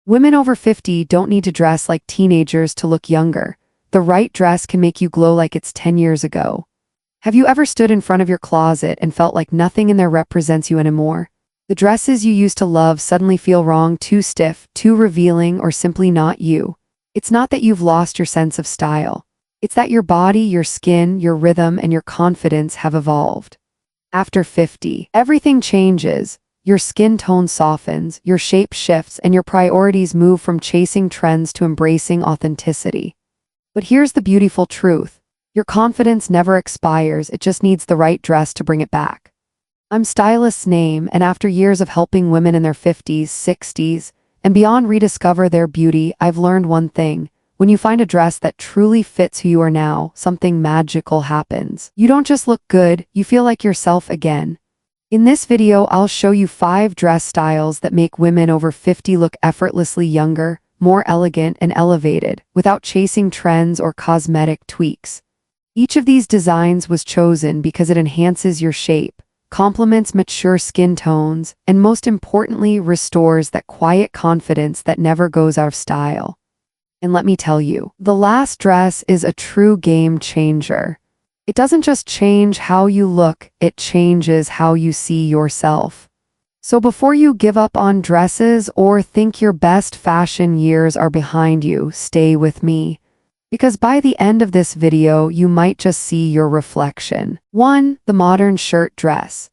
Women over 50 don't need to dress like teenagers to look younger. The right dress can make you glow like it's 10 years ago. Have you ever stood in front of your closet and felt like nothing in there represents you anymore? The dresses you used to love suddenly feel wrong, too stiff, too revealing, or simply not you. It's not that you've lost your sense of style. It's that your body, your skin, your rhythm, and your confidence have evolved. After 50, everything changes. Your skin tone softens, your shape shifts, and your priorities move from chasing trends to embracing authenticity. But here's the beautiful truth. Your confidence never expires, it just needs the right dress to bring it back. I'm stylist's name, and after years of helping women in their 50s, 60s, and beyond rediscover their beauty, I've learned one thing. When you find a dress that truly fits who you are now, something magical happens. You don't just look good, you feel like yourself again. In this video, I'll show you 5 dress styles that make women over 50 look effortlessly younger, more elegant, and elevated, without chasing trends or cosmetic tweaks. Each of these designs was chosen because it enhances your shape, complements mature skin tones, and most importantly, restores that quiet confidence that never goes out of style. And let me tell you, the last dress is a true game changer. It doesn't just change how you look, it changes how you see yourself. So before you give up on dresses or think your best fashion years are behind you, stay with me. Because by the end of this video, you might just see your reflection. 1. The modern shirt dress.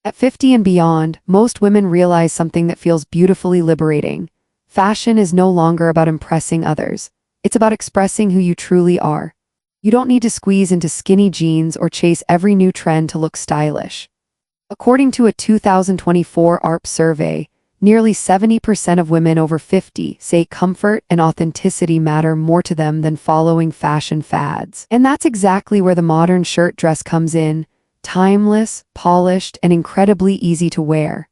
At 50 and beyond, most women realize something that feels beautifully liberating. Fashion is no longer about impressing others. It's about expressing who you truly are. You don't need to squeeze into skinny jeans or chase every new trend to look stylish. According to a 2024 AARP survey, nearly 70% of women over 50 say comfort and authenticity matter more to them than following fashion fads. And that's exactly where the modern shirt dress comes in, timeless, polished, and incredibly easy to wear.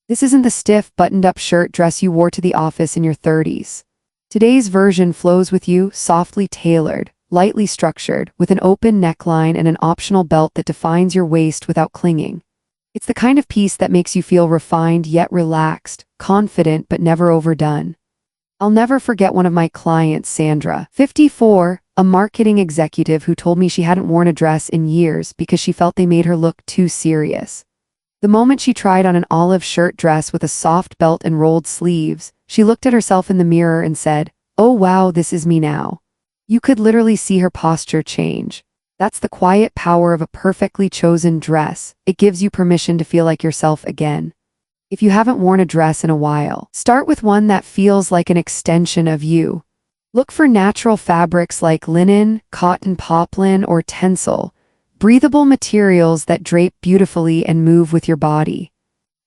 This isn't the stiff, buttoned-up shirt dress you wore to the office in your 30s. Today's version flows with you, softly tailored, lightly structured, with an open neckline and an optional belt that defines your waist without clinging. It's the kind of piece that makes you feel refined yet relaxed, confident but never overdone. I'll never forget one of my clients, Sandra, 54, a marketing executive who told me she hadn't worn a dress in years because she felt they made her look too serious. The moment she tried on an olive shirt dress with a soft belt and rolled sleeves, she looked at herself in the mirror and said, "Oh wow, this is me now." You could literally see her posture change. That's the quiet power of a perfectly chosen dress. It gives you permission to feel like yourself again. If you haven't worn a dress in a while, start with one that feels like an extension of you. Look for natural fabrics like linen, cotton poplin, or tencel, breathable materials that drape beautifully and move with your body.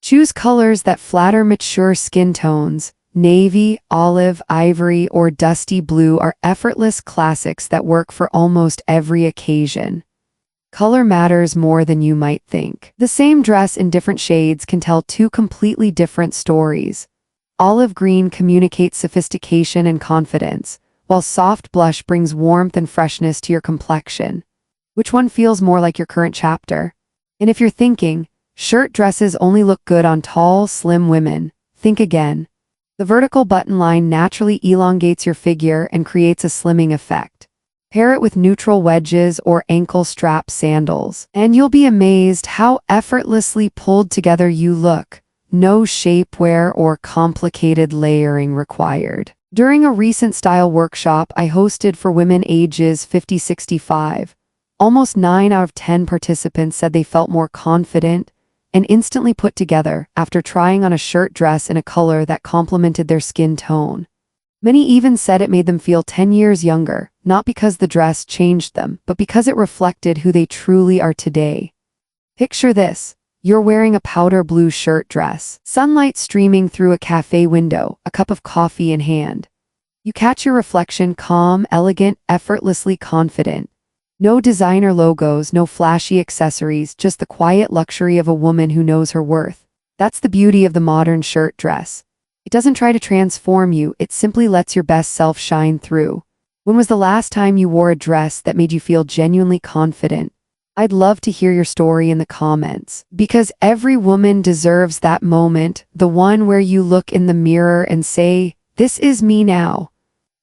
Choose colors that flatter mature skin tones. Navy, olive, ivory, or dusty blue are effortless classics that work for almost every occasion. Color matters more than you might think. The same dress in different shades can tell 2 completely different stories. Olive green communicates sophistication and confidence, while soft blush brings warmth and freshness to your complexion. Which one feels more like your current chapter? And if you're thinking, shirt dresses only look good on tall, slim women, think again. The vertical button line naturally elongates your figure and creates a slimming effect. Pair it with neutral wedges or ankle strap sandals, and you'll be amazed how effortlessly pulled together you look. No shapewear or complicated layering required. During a recent style workshop I hosted for women ages 50-65, almost 9 out of 10 participants said they felt more confident and instantly put together after trying on a shirt dress in a color that complemented their skin tone. Many even said it made them feel 10 years younger, not because the dress changed them, but because it reflected who they truly are today. Picture this. You're wearing a powder blue shirt dress, sunlight streaming through a cafe window, a cup of coffee in hand. You catch your reflection, calm, elegant, effortlessly confident. No designer logos, no flashy accessories, just the quiet luxury of a woman who knows her worth. That's the beauty of the modern shirt dress. It doesn't try to transform you, it simply lets your best self shine through. When was the last time you wore a dress that made you feel genuinely confident? I'd love to hear your story in the comments, because every woman deserves that moment, the one where you look in the mirror and say, this is me now.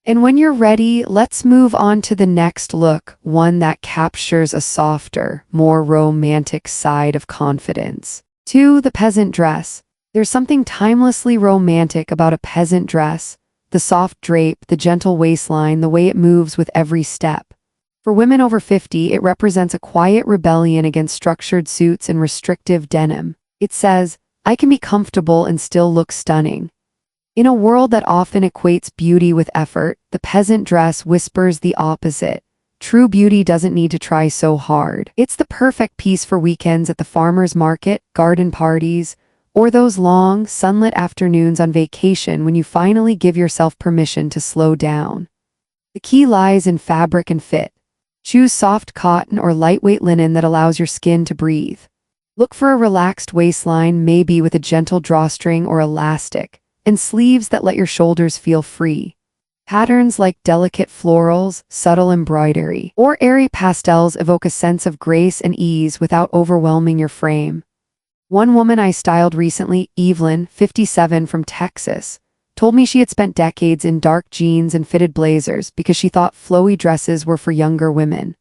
And when you're ready, let's move on to the next look, one that captures a softer, more romantic side of confidence. 2. The peasant dress. There's something timelessly romantic about a peasant dress. The soft drape, the gentle waistline, the way it moves with every step. For women over 50, it represents a quiet rebellion against structured suits and restrictive denim. It says, I can be comfortable and still look stunning. In a world that often equates beauty with effort, the peasant dress whispers the opposite. True beauty doesn't need to try so hard. It's the perfect piece for weekends at the farmer's market, garden parties, or those long, sunlit afternoons on vacation when you finally give yourself permission to slow down. The key lies in fabric and fit. Choose soft cotton or lightweight linen that allows your skin to breathe. Look for a relaxed waistline, maybe with a gentle drawstring or elastic, and sleeves that let your shoulders feel free. Patterns like delicate florals, subtle embroidery, or airy pastels evoke a sense of grace and ease without overwhelming your frame. One woman I styled recently, Evelyn, 57, from Texas, told me she had spent decades in dark jeans and fitted blazers because she thought flowy dresses were for younger women.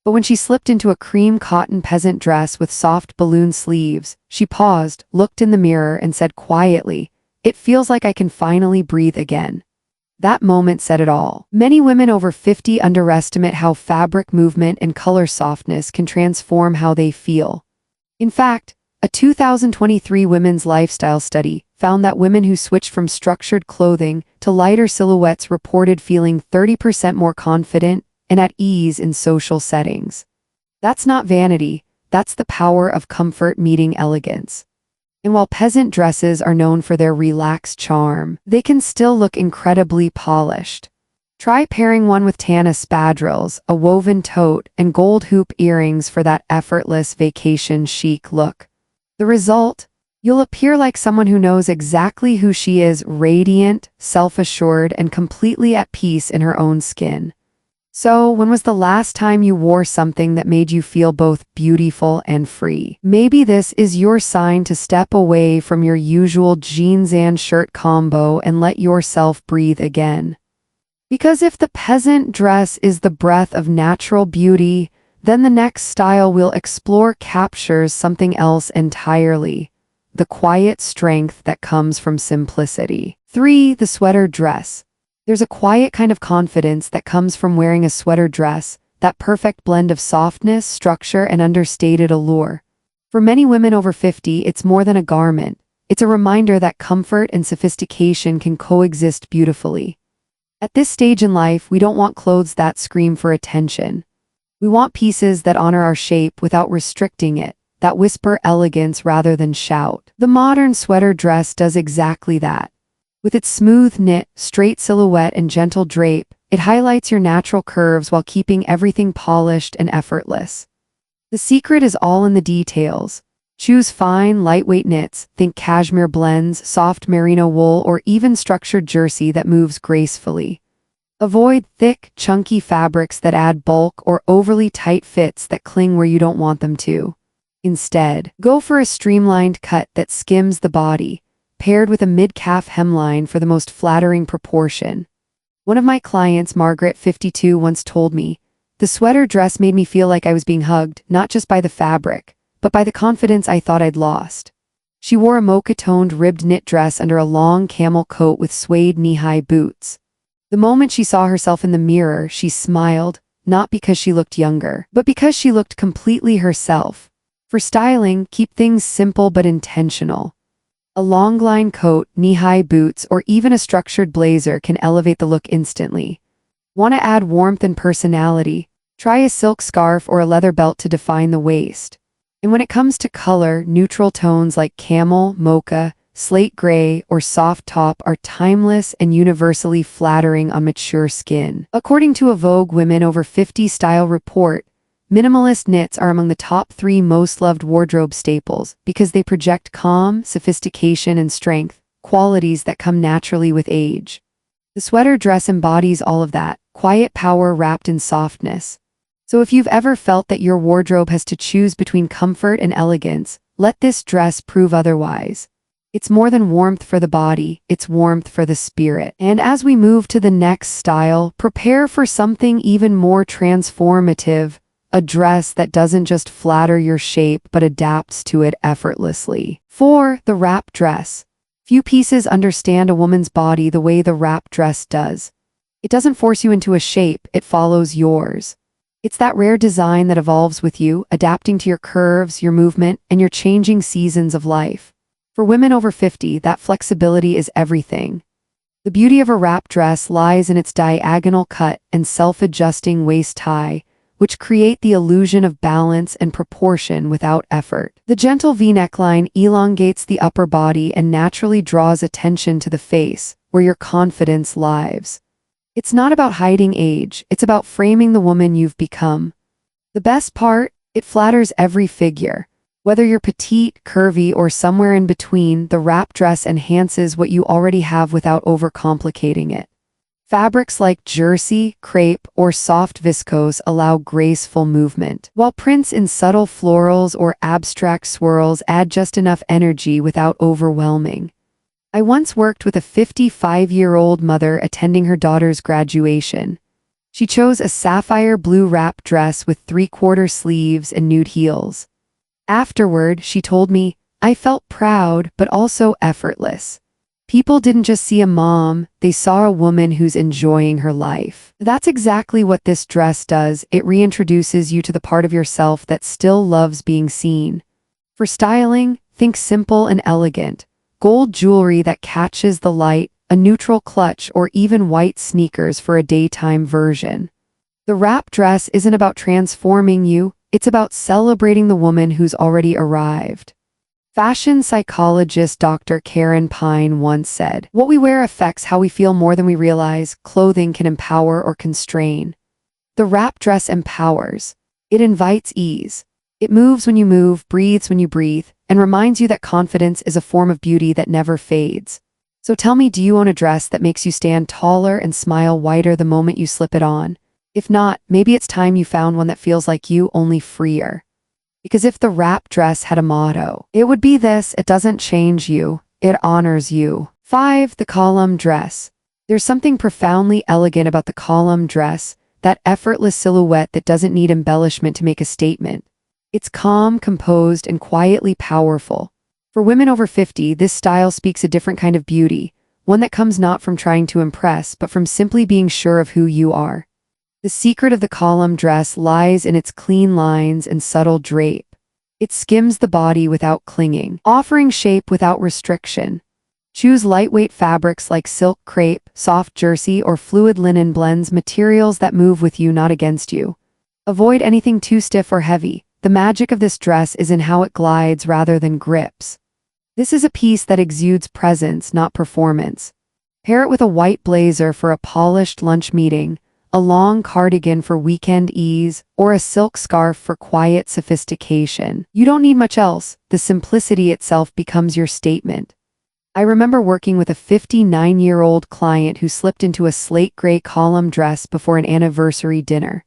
But when she slipped into a cream cotton peasant dress with soft balloon sleeves, she paused, looked in the mirror, and said quietly, "It feels like I can finally breathe again." That moment said it all. Many women over 50 underestimate how fabric movement and color softness can transform how they feel. In fact, a 2023 women's lifestyle study found that women who switched from structured clothing to lighter silhouettes reported feeling 30% more confident and at ease in social settings. That's not vanity, that's the power of comfort meeting elegance. And while peasant dresses are known for their relaxed charm, they can still look incredibly polished. Try pairing one with tan espadrilles, a woven tote, and gold hoop earrings for that effortless vacation chic look. The result? You'll appear like someone who knows exactly who she is, radiant, self-assured, and completely at peace in her own skin. So, when was the last time you wore something that made you feel both beautiful and free? Maybe this is your sign to step away from your usual jeans and shirt combo and let yourself breathe again. Because if the peasant dress is the breath of natural beauty, then the next style we'll explore captures something else entirely: the quiet strength that comes from simplicity. 3. The sweater dress. There's a quiet kind of confidence that comes from wearing a sweater dress, that perfect blend of softness, structure, and understated allure. For many women over 50, it's more than a garment. It's a reminder that comfort and sophistication can coexist beautifully. At this stage in life, we don't want clothes that scream for attention. We want pieces that honor our shape without restricting it, that whisper elegance rather than shout. The modern sweater dress does exactly that. With its smooth knit, straight silhouette and gentle drape, it highlights your natural curves while keeping everything polished and effortless. The secret is all in the details. Choose fine, lightweight knits, think cashmere blends, soft merino wool, or even structured jersey that moves gracefully. Avoid thick, chunky fabrics that add bulk or overly tight fits that cling where you don't want them to. Instead, go for a streamlined cut that skims the body, paired with a mid-calf hemline for the most flattering proportion. One of my clients, Margaret, 52, once told me, "The sweater dress made me feel like I was being hugged, not just by the fabric, but by the confidence I thought I'd lost." She wore a mocha-toned ribbed knit dress under a long camel coat with suede knee-high boots. The moment she saw herself in the mirror, she smiled, not because she looked younger, but because she looked completely herself. For styling, keep things simple but intentional. A long-line coat, knee-high boots, or even a structured blazer can elevate the look instantly. Want to add warmth and personality? Try a silk scarf or a leather belt to define the waist. And when it comes to color, neutral tones like camel, mocha, slate gray, or soft taupe are timeless and universally flattering on mature skin. According to a Vogue Women Over 50 style report, minimalist knits are among the top 3 most loved wardrobe staples because they project calm, sophistication, and strength, qualities that come naturally with age. The sweater dress embodies all of that, quiet power wrapped in softness. So if you've ever felt that your wardrobe has to choose between comfort and elegance, let this dress prove otherwise. It's more than warmth for the body, it's warmth for the spirit. And as we move to the next style, prepare for something even more transformative, a dress that doesn't just flatter your shape but adapts to it effortlessly. 4. The wrap dress. Few pieces understand a woman's body the way the wrap dress does. It doesn't force you into a shape, it follows yours. It's that rare design that evolves with you, adapting to your curves, your movement, and your changing seasons of life. For women over 50, that flexibility is everything. The beauty of a wrap dress lies in its diagonal cut and self-adjusting waist tie, which create the illusion of balance and proportion without effort. The gentle V neckline elongates the upper body and naturally draws attention to the face, where your confidence lives. It's not about hiding age, it's about framing the woman you've become. The best part, it flatters every figure. Whether you're petite, curvy, or somewhere in between, the wrap dress enhances what you already have without overcomplicating it. Fabrics like jersey, crepe, or soft viscose allow graceful movement, while prints in subtle florals or abstract swirls add just enough energy without overwhelming. I once worked with a 55-year-old mother attending her daughter's graduation. She chose a sapphire blue wrap dress with 3/4 sleeves and nude heels. Afterward, she told me, "I felt proud, but also effortless. People didn't just see a mom, they saw a woman who's enjoying her life." That's exactly what this dress does. It reintroduces you to the part of yourself that still loves being seen. For styling, think simple and elegant. Gold jewelry that catches the light, a neutral clutch, or even white sneakers for a daytime version. The wrap dress isn't about transforming you, it's about celebrating the woman who's already arrived. Fashion psychologist Dr. Karen Pine once said, "What we wear affects how we feel more than we realize. Clothing can empower or constrain. The wrap dress empowers. It invites ease. It moves when you move, breathes when you breathe, and reminds you that confidence is a form of beauty that never fades." So tell me, do you own a dress that makes you stand taller and smile wider the moment you slip it on? If not, maybe it's time you found one that feels like you, only freer. Because if the wrap dress had a motto, it would be this: it doesn't change you, it honors you. 5. The column dress. There's something profoundly elegant about the column dress, that effortless silhouette that doesn't need embellishment to make a statement. It's calm, composed, and quietly powerful. For women over 50, this style speaks a different kind of beauty, one that comes not from trying to impress, but from simply being sure of who you are. The secret of the column dress lies in its clean lines and subtle drape. It skims the body without clinging, offering shape without restriction. Choose lightweight fabrics like silk, crepe, soft jersey, or fluid linen blends, materials that move with you, not against you. Avoid anything too stiff or heavy. The magic of this dress is in how it glides rather than grips. This is a piece that exudes presence, not performance. Pair it with a white blazer for a polished lunch meeting, a long cardigan for weekend ease, or a silk scarf for quiet sophistication. You don't need much else. The simplicity itself becomes your statement. I remember working with a 59-year-old client who slipped into a slate gray column dress before an anniversary dinner.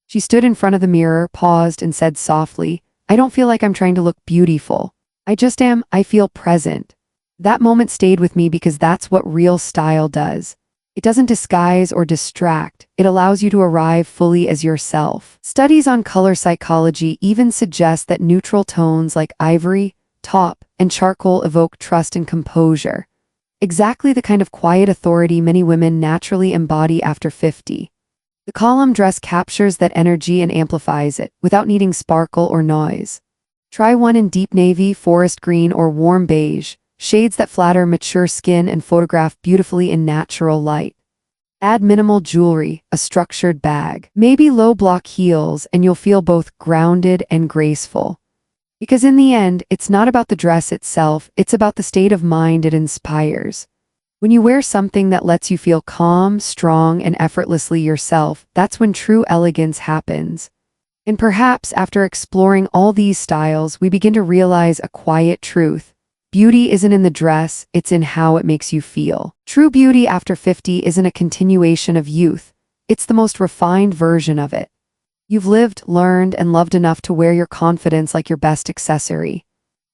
She stood in front of the mirror, paused, and said softly, "I don't feel like I'm trying to look beautiful. I just am. I feel present." That moment stayed with me because that's what real style does. It doesn't disguise or distract. It allows you to arrive fully as yourself. Studies on color psychology even suggest that neutral tones like ivory, taupe, and charcoal evoke trust and composure. Exactly the kind of quiet authority many women naturally embody after 50. The column dress captures that energy and amplifies it, without needing sparkle or noise. Try one in deep navy, forest green, or warm beige, shades that flatter mature skin and photograph beautifully in natural light. Add minimal jewelry, a structured bag, maybe low block heels, and you'll feel both grounded and graceful. Because in the end, it's not about the dress itself, it's about the state of mind it inspires. When you wear something that lets you feel calm, strong, and effortlessly yourself, that's when true elegance happens. And perhaps after exploring all these styles, we begin to realize a quiet truth. Beauty isn't in the dress, it's in how it makes you feel. True beauty after 50 isn't a continuation of youth, it's the most refined version of it. You've lived, learned, and loved enough to wear your confidence like your best accessory.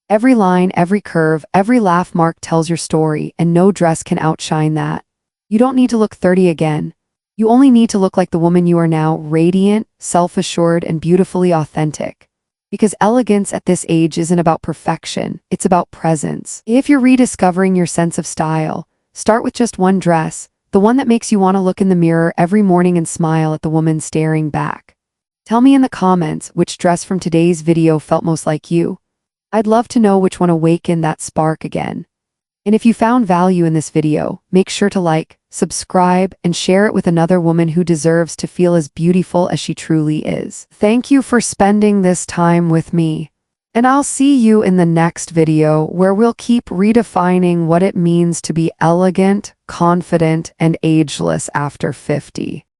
Every line, every curve, every laugh mark tells your story, and no dress can outshine that. You don't need to look 30 again. You only need to look like the woman you are now, radiant, self-assured, and beautifully authentic. Because elegance at this age isn't about perfection, it's about presence. If you're rediscovering your sense of style, start with just one dress, the one that makes you want to look in the mirror every morning and smile at the woman staring back. Tell me in the comments which dress from today's video felt most like you. I'd love to know which one awakened that spark again. And if you found value in this video, make sure to like, subscribe, and share it with another woman who deserves to feel as beautiful as she truly is. Thank you for spending this time with me. And I'll see you in the next video where we'll keep redefining what it means to be elegant, confident, and ageless after 50.